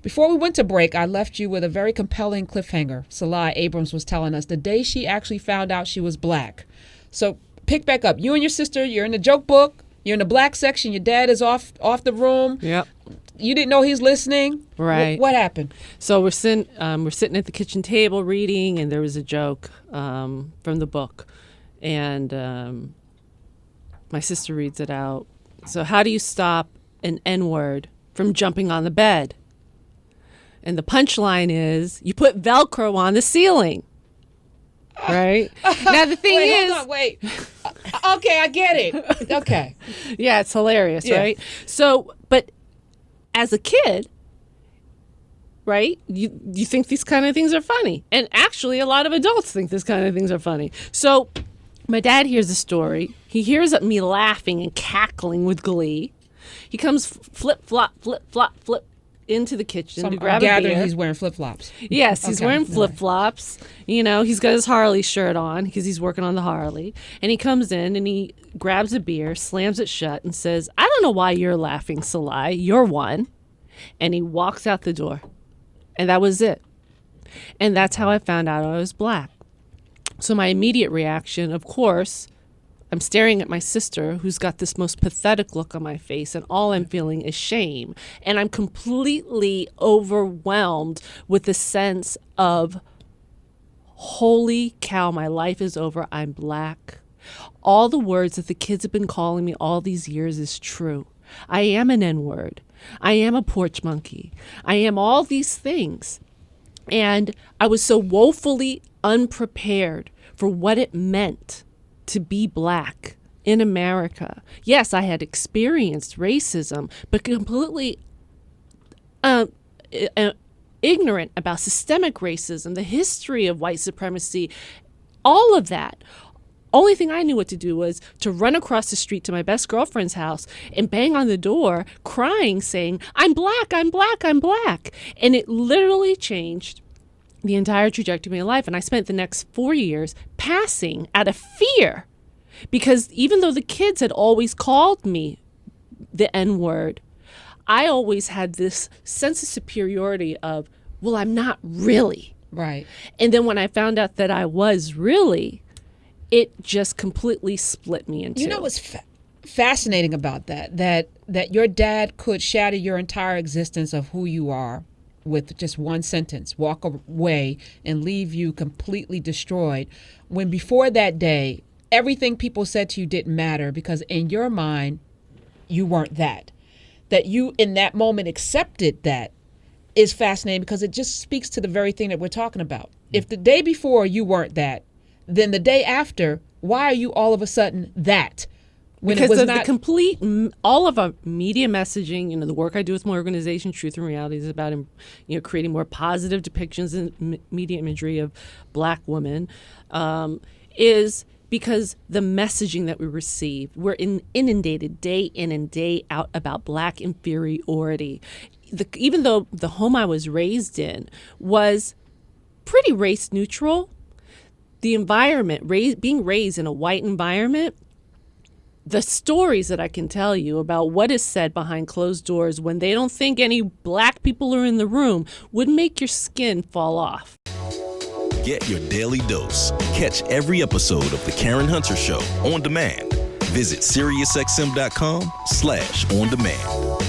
Before we went to break, I left you with a very compelling cliffhanger. Sil Lai Abrams was telling us the day she actually found out she was black. So pick back up. You and your sister, you're in the joke book. You're in the black section. Your dad is off the room. Yep. You didn't know he's listening. Right. What happened? So we're sitting at the kitchen table reading, and there was a joke from the book, and my sister reads it out. So how do you stop an N-word from jumping on the bed? And the punchline is you put Velcro on the ceiling. Right? Now the thing is... Hold on, wait. Okay, I get it. Okay. Yeah, it's hilarious, right? So, but as a kid, right, you think these kind of things are funny. And actually, a lot of adults think this kind of things are funny. So my dad hears the story. He hears me laughing and cackling with glee. He comes flip-flop into the kitchen to grab a beer. He's wearing flip-flops. Yes, he's wearing flip-flops. You know, he's got his Harley shirt on because he's working on the Harley. And he comes in and he grabs a beer, slams it shut, and says, I don't know why you're laughing, Sil Lai. You're one. And he walks out the door. And that was it. And that's how I found out I was black. So my immediate reaction, of course, I'm staring at my sister who's got this most pathetic look on my face, and all I'm feeling is shame. And I'm completely overwhelmed with the sense of, holy cow, my life is over. I'm black. All the words that the kids have been calling me all these years is true. I am an N-word. I am a porch monkey. I am all these things. And I was so woefully unprepared for what it meant to be black in America. Yes, I had experienced racism, but completely ignorant about systemic racism, the history of white supremacy, all of that. Only thing I knew what to do was to run across the street to my best girlfriend's house and bang on the door, crying, saying, I'm black, I'm black, I'm black. And it literally changed the entire trajectory of my life. And I spent the next 4 years passing out of fear, because even though the kids had always called me the N-word, I always had this sense of superiority of, well, I'm not really. Right. And then when I found out that I was really, it just completely split me in two. You know what's fascinating about that your dad could shatter your entire existence of who you are with just one sentence, walk away and leave you completely destroyed, when before that day, everything people said to you didn't matter, because in your mind, you weren't that. That you in that moment accepted that is fascinating, because it just speaks to the very thing that we're talking about. If the day before you weren't that, then the day after, why are you all of a sudden that? When because it was of not the complete, all of our media messaging, the work I do with my organization, Truth and Reality, is about, creating more positive depictions and media imagery of black women, is because the messaging that we receive, we're inundated day in and day out about black inferiority. Even though the home I was raised in was pretty race neutral, the environment, being raised in a white environment, the stories that I can tell you about what is said behind closed doors when they don't think any black people are in the room would make your skin fall off. Get your daily dose. Catch every episode of The Karen Hunter Show on demand. Visit SiriusXM.com/on demand.